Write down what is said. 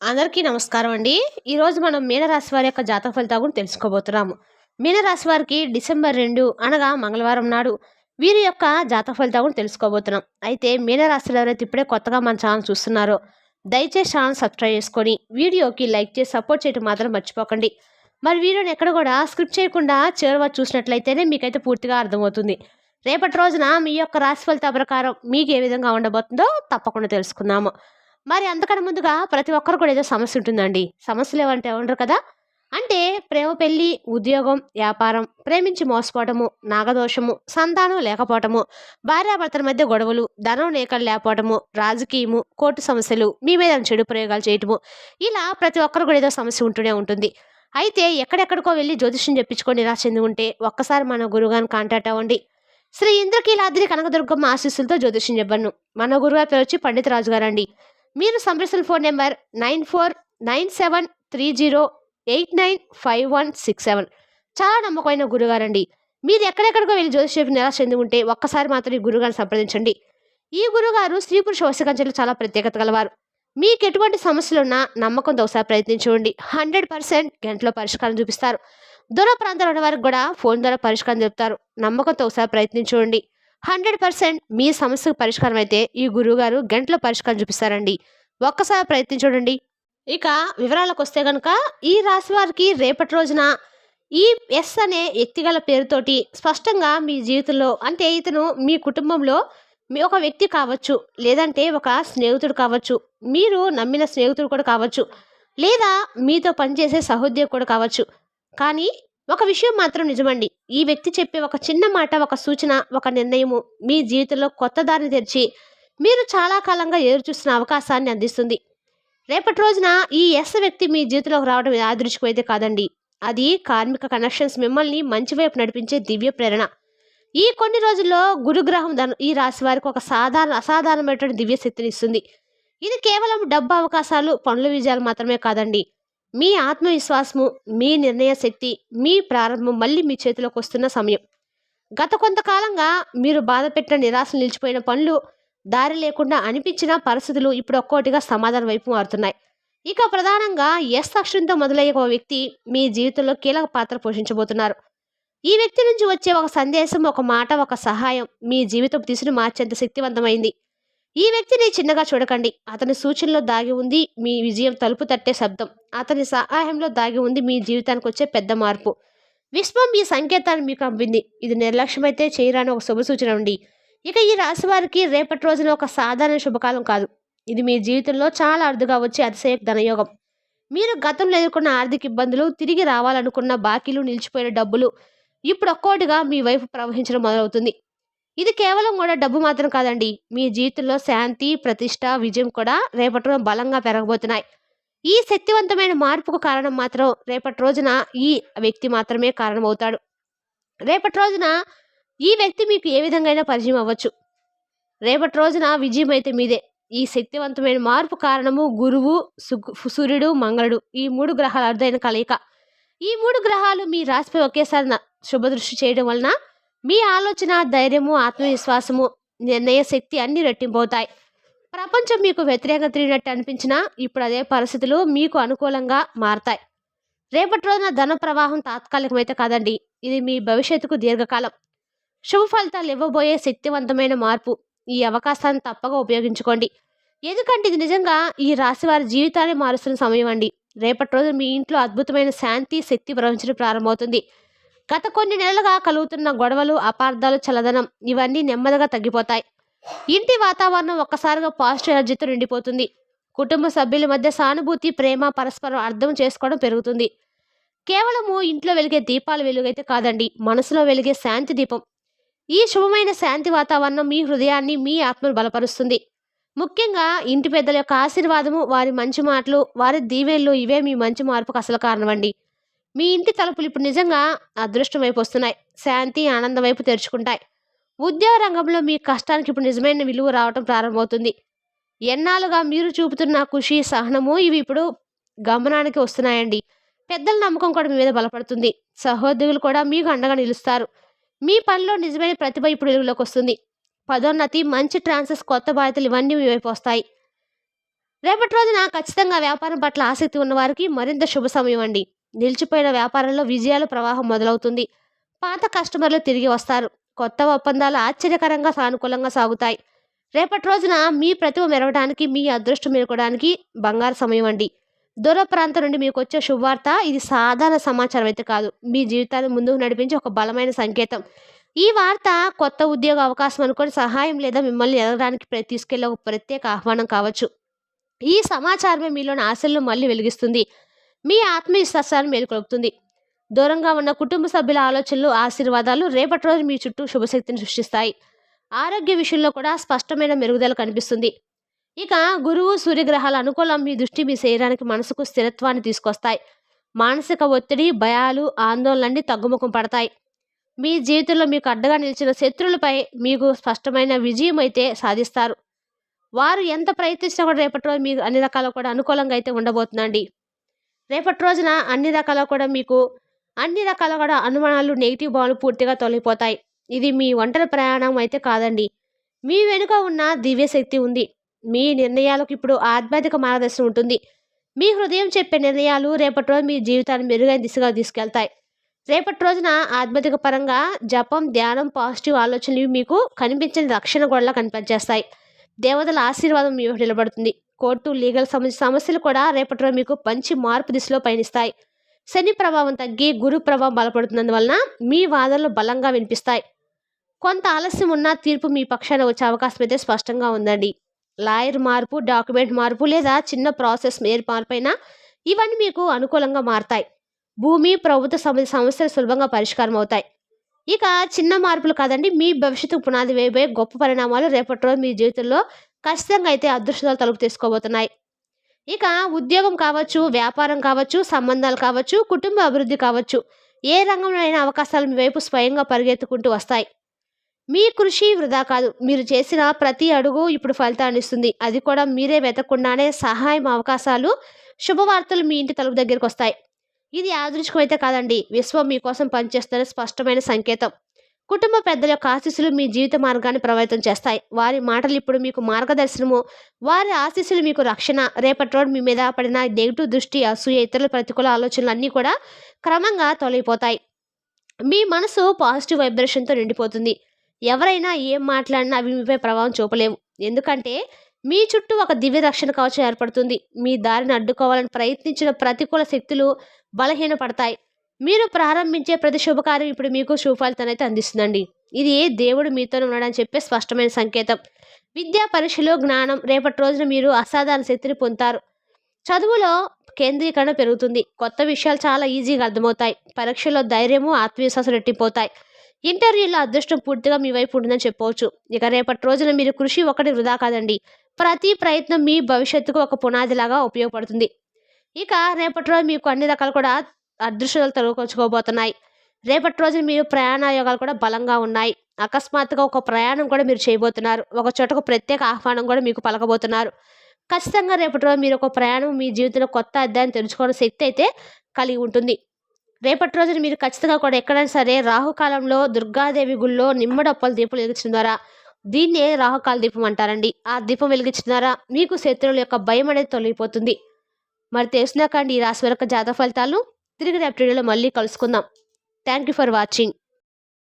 అందరికీ నమస్కారం అండి. ఈరోజు మనం మీనరాశి వారి యొక్క జాతక ఫలితాల గురించి తెలుసుకోబోతున్నాము. మీనరాశి వారికి డిసెంబర్ 2 అనగా మంగళవారం నాడు వీరి యొక్క జాతక ఫలితాల గురించి తెలుసుకోబోతున్నాం. అయితే మీనరాశిలో ఎవరైతే ఇప్పుడే కొత్తగా మన ఛానల్ చూస్తున్నారో దయచేసి ఛానల్ సబ్స్క్రైబ్ చేసుకొని వీడియోకి లైక్ చేసి సపోర్ట్ చేయడం మాత్రం మర్చిపోకండి. మరి వీడియోని ఎక్కడ కూడా స్క్రిప్ట్ చేయకుండా చివరి వరకు చూసినట్లయితేనే మీకైతే పూర్తిగా అర్థమవుతుంది. రేపటి రోజున మీ యొక్క రాశి ఫలితాల ప్రకారం మీకు ఏ విధంగా ఉండబోతుందో తప్పకుండా తెలుసుకుందాము. మరి అంతకన్నా ముందుగా ప్రతి ఒక్కరు కూడా ఏదో సమస్య ఉంటుందండి. సమస్యలు ఏమంటే ఉండరు కదా! అంటే ప్రేమ పెళ్లి, ఉద్యోగం, వ్యాపారం, ప్రేమించి మోసపోవటము, నాగదోషము, సంతానం లేకపోవటము, భార్యాభర్తల మధ్య గొడవలు, ధనం లేక లేకపోవటము, రాజకీయము, కోర్టు సమస్యలు, మీ మీద చెడు ప్రయోగాలు చేయటము, ఇలా ప్రతి ఒక్కరు కూడా ఏదో సమస్య ఉంటూనే ఉంటుంది. అయితే ఎక్కడెక్కడికో వెళ్ళి జ్యోతిష్యం చెప్పించుకొని నిరాశ చెంది ఉంటే ఒక్కసారి మన గురువుగారిని కాంటాక్ట్ అవ్వండి. శ్రీ ఇంద్రకీలాద్రి కనకదుర్గమ్మ ఆశీస్సులతో జ్యోతిష్యం చెప్పను. మన గురుగారి పేరు వచ్చి పండిత రాజు గారండి. మీరు సంప్రదించిన ఫోన్ నెంబర్ 949730895167. చాలా నమ్మకమైన గురుగారండి. మీరు ఎక్కడెక్కడికో వెళ్ళి జ్యోతిషం నిరాశ చెంది ఉంటే ఒక్కసారి మాత్రం ఈ గురుగారిని సంప్రదించండి. ఈ గురుగారు స్త్రీ పురుష వశకంచెలు చాలా ప్రత్యేకత గలవారు. మీకు ఎటువంటి సమస్యలున్నా నమ్మకంతో ఒకసారి ప్రయత్నించండి. 100% గంటలో పరిష్కారం చూపిస్తారు. దూర ప్రాంతాల్లో ఉన్న వారికి కూడా ఫోన్ ద్వారా పరిష్కారం చెప్తారు. నమ్మకంతో ఒకసారి ప్రయత్నించండి. 100% మీ సమస్యకు పరిష్కారం అయితే ఈ గురువుగారు గంటలో పరిష్కారం చూపిస్తారండి. ఒక్కసారి ప్రయత్నించండి. ఇక వివరాలకు వస్తే గనుక ఈ రాశి వారికి రేపటి రోజున ఈ ఎస్ అనే వ్యక్తిగల పేరుతోటి స్పష్టంగా మీ జీవితంలో అంటే ఇతను మీ కుటుంబంలో మీ ఒక వ్యక్తి కావచ్చు, లేదంటే ఒక స్నేహితుడు కావచ్చు, మీరు నమ్మిన స్నేహితుడు కూడా కావచ్చు, లేదా మీతో పనిచేసే సహోద్యోగి కూడా కావచ్చు. కానీ ఒక విషయం మాత్రం నిజమండి. ఈ వ్యక్తి చెప్పే ఒక చిన్న మాట, ఒక సూచన, ఒక నిర్ణయము మీ జీవితంలో కొత్త దారిని తెరిచి మీరు చాలా కాలంగా ఎదురుచూస్తున్న అవకాశాన్ని అందిస్తుంది. రేపటి రోజున ఈ ఎస్ వ్యక్తి మీ జీవితంలోకి రావడం యాదృచ్ఛికం అయితే కాదండి. అది కార్మిక కనెక్షన్స్ మిమ్మల్ని మంచి వైపు నడిపించే దివ్య ప్రేరణ. ఈ కొన్ని రోజుల్లో గురుగ్రహం ఈ రాశి వారికి ఒక అసాధారణమైనటువంటి దివ్య శక్తిని ఇస్తుంది. ఇది కేవలం డబ్బు అవకాశాలు, పనుల విజయాలు మాత్రమే కాదండి. మీ ఆత్మవిశ్వాసము, మీ నిర్ణయ శక్తి, మీ ప్రారంభం మళ్ళీ మీ చేతిలోకి వస్తున్న సమయం. గత కొంతకాలంగా మీరు బాధ పెట్టిన నిరాశలు నిలిచిపోయిన పనులు, దారి లేకుండా అనిపించిన పరిస్థితులు ఇప్పుడు ఒక్కోటిగా సమాధానం వైపు మారుతున్నాయి. ఇక ప్రధానంగా ఎస్ అక్షరంతో మొదలయ్యే ఒక వ్యక్తి మీ జీవితంలో కీలక పాత్ర పోషించబోతున్నారు. ఈ వ్యక్తి నుంచి వచ్చే ఒక సందేశం, ఒక మాట, ఒక సహాయం మీ జీవితం దిశను మార్చేంత శక్తివంతమైంది. ఈ వ్యక్తిని చిన్నగా చూడకండి. అతని సూచనలో దాగి ఉంది మీ విజయం తలుపు తట్టే శబ్దం. అతని సహాయంలో దాగి ఉంది మీ జీవితానికి వచ్చే పెద్ద మార్పు. విశ్వం ఈ సంకేతాన్ని మీకు పంపింది. ఇది నిర్లక్ష్యమైతే చేయరాని ఒక శుభ సూచన ఉండి. ఇక ఈ రాశి వారికి రేపటి రోజున ఒక సాధారణ శుభకాలం కాదు. ఇది మీ జీవితంలో చాలా అరుదుగా వచ్చే అతిశయ ధనయోగం. మీరు గతంలో ఎదుర్కొన్న ఆర్థిక ఇబ్బందులు, తిరిగి రావాలనుకున్న బాకీలు, నిలిచిపోయిన డబ్బులు ఇప్పుడు ఒక్కోటిగా మీ వైపు ప్రవహించడం మొదలవుతుంది. ఇది కేవలం కూడా డబ్బు మాత్రం కాదండి. మీ జీవితంలో శాంతి, ప్రతిష్ట, విజయం కూడా రేపటి రోజున బలంగా పెరగబోతున్నాయి. ఈ శక్తివంతమైన మార్పుకు కారణం మాత్రం రేపటి రోజున ఈ వ్యక్తి మాత్రమే కారణమవుతాడు. రేపటి రోజున ఈ వ్యక్తి మీకు ఏ విధంగా పరిచయం అవ్వచ్చు. రేపటి రోజున విజయం అయితే మీదే. ఈ శక్తివంతమైన మార్పు కారణము గురువు, సూర్యుడు, మంగళుడు, ఈ 3 గ్రహాల అరుదైన కలయిక. ఈ 3 గ్రహాలు మీ రాశిపై ఒకేసారి శుభదృష్టి చేయడం వలన మీ ఆలోచన, ధైర్యము, ఆత్మవిశ్వాసము, నిర్ణయ శక్తి అన్ని రెట్టింపవుతాయి. ప్రపంచం మీకు వ్యతిరేకంగా తిరిగినట్టు అనిపించినా ఇప్పుడు అదే పరిస్థితులు మీకు అనుకూలంగా మారతాయి. రేపటి రోజున ధన ప్రవాహం తాత్కాలికమైతే కాదండి. ఇది మీ భవిష్యత్తుకు దీర్ఘకాలం శుభ ఫలితాలు ఇవ్వబోయే శక్తివంతమైన మార్పు. ఈ అవకాశాన్ని తప్పగా ఉపయోగించుకోండి. ఎందుకంటే ఇది నిజంగా ఈ రాశి వారి జీవితాన్ని మారుస్తున్న సమయం అండి. రేపటి రోజు మీ ఇంట్లో అద్భుతమైన శాంతి, శక్తి ప్రవహించడం ప్రారంభమవుతుంది. గత కొన్ని నెలలుగా కలుగుతున్న గొడవలు, అపార్థాలు, చలదనం ఇవన్నీ నెమ్మదిగా తగ్గిపోతాయి. ఇంటి వాతావరణం ఒక్కసారిగా పాజిటివ్ ఎనర్జీతో నిండిపోతుంది. కుటుంబ సభ్యుల మధ్య సానుభూతి, ప్రేమ, పరస్పరం అర్థం చేసుకోవడం పెరుగుతుంది. కేవలము ఇంట్లో వెలిగే దీపాల వెలుగైతే కాదండి, మనసులో వెలిగే శాంతి దీపం. ఈ శుభమైన శాంతి వాతావరణం మీ హృదయాన్ని, మీ ఆత్మను బలపరుస్తుంది. ముఖ్యంగా ఇంటి పెద్దల యొక్క ఆశీర్వాదము, వారి మంచి మాటలు, వారి దీవెనలు ఇవే మీ మంచి మార్పుకు అసలు కారణమండి. మీ ఇంటి తలుపులు ఇప్పుడు నిజంగా అదృష్టం వైపు వస్తున్నాయి. శాంతి, ఆనందం వైపు తెరుచుకుంటాయి. ఉద్యోగ రంగంలో మీ కష్టానికి ఇప్పుడు నిజమైన విలువ రావటం ప్రారంభమవుతుంది. ఎన్నాళ్ళుగా మీరు చూపుతున్న కృషి, సహనము ఇవి ఇప్పుడు గమనానికి వస్తున్నాయండి. పెద్దల నమ్మకం కూడా మీ మీద బలపడుతుంది. సహోద్యోగులు కూడా మీకు అండగా నిలుస్తారు. మీ పనిలో నిజమైన ప్రతిభ ఇప్పుడు వెలుగులోకి వస్తుంది. పదోన్నతి, మంచి ట్రాన్సెస్, కొత్త బాధ్యతలు ఇవన్నీ మీ వైపు వస్తాయి. రేపటి రోజున ఖచ్చితంగా వ్యాపారం పట్ల ఆసక్తి ఉన్నవారికి మరింత శుభ సమయం అండి. నిలిచిపోయిన వ్యాపారంలో విజయాల ప్రవాహం మొదలవుతుంది. పాత కస్టమర్లు తిరిగి వస్తారు. కొత్త ఒప్పందాలు ఆశ్చర్యకరంగా సానుకూలంగా సాగుతాయి. రేపటి రోజున మీ ప్రతిభ మెరవడానికి, మీ అదృష్టం మెరుకోవడానికి బంగారు సమయం అండి. దూర ప్రాంతం నుండి మీకొచ్చే శుభవార్త ఇది సాధారణ సమాచారం అయితే కాదు. మీ జీవితాన్ని ముందుకు నడిపించే ఒక బలమైన సంకేతం. ఈ వార్త కొత్త ఉద్యోగ అవకాశం అనుకోని సహాయం లేదా మిమ్మల్ని ఎదగడానికి తీసుకెళ్లే ఒక ప్రత్యేక ఆహ్వానం కావచ్చు. ఈ సమాచారమే మీలోని ఆశలను మళ్ళీ వెలిగిస్తుంది. మీ ఆత్మవిశ్వాసాన్ని మేలుకొలుపుతుంది. దూరంగా ఉన్న కుటుంబ సభ్యుల ఆలోచనలు, ఆశీర్వాదాలు రేపటి రోజు మీ చుట్టూ శుభశక్తిని సృష్టిస్తాయి. ఆరోగ్య విషయంలో కూడా స్పష్టమైన మెరుగుదల కనిపిస్తుంది. ఇక గురువు, సూర్యగ్రహాల అనుకూలం మీ దృష్టి మీ శరీరానికి, మనసుకు స్థిరత్వాన్ని తీసుకొస్తాయి. మానసిక ఒత్తిడి, భయాలు, ఆందోళనలన్నీ తగ్గుముఖం పడతాయి. మీ జీవితంలో మీకు అడ్డగా నిలిచిన శత్రువులపై మీకు స్పష్టమైన విజయం అయితే సాధిస్తారు. వారు ఎంత ప్రయత్నించినా కూడా రేపటి రోజు మీకు అన్ని రకాల కూడా అనుకూలంగా అయితే ఉండబోతుందండి. రేపటి రోజున అన్ని రకాల కూడా అనుమానాలు, నెగిటివ్ భావనలు పూర్తిగా తొలగిపోతాయి. ఇది మీ ఒంటరి ప్రయాణం అయితే కాదండి. మీ వెనుక ఉన్న దివ్యశక్తి ఉంది. మీ నిర్ణయాలకు ఇప్పుడు ఆధ్యాత్మిక మార్గదర్శనం ఉంటుంది. మీ హృదయం చెప్పే నిర్ణయాలు రేపటి రోజు మీ జీవితాన్ని మెరుగైన దిశగా తీసుకెళ్తాయి. రేపటి రోజున ఆధ్యాత్మిక పరంగా జపం, ధ్యానం, పాజిటివ్ ఆలోచనలు ఇవి మీకు కనిపించని రక్షణ గోడలా కనిపించేస్తాయి. దేవతల ఆశీర్వాదం మీ వెంట నిలబడుతుంది. కోర్టు, లీగల్ సమస్యలు కూడా రేపటి రోజు మీకు మంచి మార్పు దిశలో పయనిస్తాయి. శని ప్రభావం తగ్గి గురు ప్రభావం బలపడుతున్నందువలన మీ వాదనలు బలంగా వినిపిస్తాయి. కొంత ఆలస్యం ఉన్న తీర్పు మీ పక్షాన వచ్చే అవకాశం అయితే స్పష్టంగా ఉందండి. లాయర్ మార్పు, డాక్యుమెంట్ మార్పు లేదా చిన్న ప్రాసెస్ మార్పైనా ఇవన్నీ మీకు అనుకూలంగా మారతాయి. భూమి, ప్రభుత్వ సమస్యలు సులభంగా పరిష్కారం అవుతాయి. ఇక చిన్న మార్పులు కాదండి, మీ భవిష్యత్తు పునాది వేయబోయే గొప్ప పరిణామాలు రేపటి రోజు మీ జీవితంలో ఖచ్చితంగా అయితే అదృష్టాలు తలుపు తీసుకోబోతున్నాయి. ఇక ఉద్యోగం కావచ్చు, వ్యాపారం కావచ్చు, సంబంధాలు కావచ్చు, కుటుంబ అభివృద్ధి కావచ్చు, ఏ రంగంలో అయినా అవకాశాలు మీ వైపు స్వయంగా పరిగెత్తుకుంటూ వస్తాయి. మీ కృషి వృధా కాదు. మీరు చేసిన ప్రతి అడుగు ఇప్పుడు ఫలితాన్ని ఇస్తుంది. అది కూడా మీరే వెతకకుండానే సహాయం, అవకాశాలు, శుభవార్తలు మీ ఇంటి తలుపు దగ్గరికి వస్తాయి. ఇది యాదృచ్ఛికం అయితే కాదండి. విశ్వం మీకోసం పనిచేస్తున్న స్పష్టమైన సంకేతం. కుటుంబ పెద్దల యొక్క ఆశీస్సులు మీ జీవిత మార్గాన్ని ప్రభావితం చేస్తాయి. వారి మాటలు ఇప్పుడు మీకు మార్గదర్శనము, వారి ఆశీస్సులు మీకు రక్షణ. రేపటి రోజు మీ మీద పడిన నెగిటివ్ దృష్టి, అసూయ, ఇతరుల ప్రతికూల ఆలోచనలు అన్నీ కూడా క్రమంగా తొలగిపోతాయి. మీ మనసు పాజిటివ్ వైబ్రేషన్తో నిండిపోతుంది. ఎవరైనా ఏం మాట్లాడినా అవి మీపై ప్రభావం చూపలేవు. ఎందుకంటే మీ చుట్టూ ఒక దివ్య రక్షణ కవచం ఏర్పడుతుంది. మీ దారిని అడ్డుకోవాలని ప్రయత్నించిన ప్రతికూల శక్తులు బలహీనపడతాయి. మీరు ప్రారంభించే ప్రతి శుభకార్యం ఇప్పుడు మీకు శుభఫలితాన్ని అయితే అందిస్తుందండి. ఇది దేవుడు మీతోనే ఉన్నాడని చెప్పే స్పష్టమైన సంకేతం. విద్యా పరీక్షలో జ్ఞానం రేపటి రోజున మీరు అసాధారణ శక్తిని పొందుతారు. చదువులో కేంద్రీకరణ పెరుగుతుంది. కొత్త విషయాలు చాలా ఈజీగా అర్థమవుతాయి. పరీక్షలో ధైర్యము, ఆత్మవిశ్వాసం రెట్టిపోతాయి. ఇంటర్వ్యూలో అదృష్టం పూర్తిగా మీ వైపు ఉంటుందని చెప్పవచ్చు. ఇక రేపటి రోజున మీరు కృషి ఒకటి వృధా కాదండి. ప్రతి ప్రయత్నం మీ భవిష్యత్తుకు ఒక పునాదిలాగా ఉపయోగపడుతుంది. ఇక రేపటి రోజు మీకు అన్ని రకాలు కూడా అదృష్టాలు తొలగించుకోబోతున్నాయి. రేపటి రోజున మీరు ప్రయాణ యోగాలు కూడా బలంగా ఉన్నాయి. అకస్మాత్తుగా ఒక ప్రయాణం కూడా మీరు చేయబోతున్నారు. ఒక చోటకు ప్రత్యేక ఆహ్వానం కూడా మీకు పలకబోతున్నారు. ఖచ్చితంగా రేపటి రోజు మీరు ఒక ప్రయాణం మీ జీవితంలో కొత్త అధ్యాయం తెలుసుకోవడం శక్తి అయితే కలిగి ఉంటుంది. రేపటి రోజున మీరు ఖచ్చితంగా కూడా ఎక్కడైనా సరే రాహుకాలంలో దుర్గాదేవి గుళ్ళో నిమ్మడప్పల దీపం వెలిగించడం ద్వారా, దీన్నే రాహుకాల దీపం అంటారండి. ఆ దీపం వెలిగించడం ద్వారా మీకు శత్రువుల యొక్క భయం అనేది తొలగిపోతుంది. మరి తెలిసినాకండి ఈ రాశి వరకు జాతక ఫలితాలు. తిరిగి రేపటి వీడియోలో మళ్ళీ కలుసుకుందాం. Thank you for watching.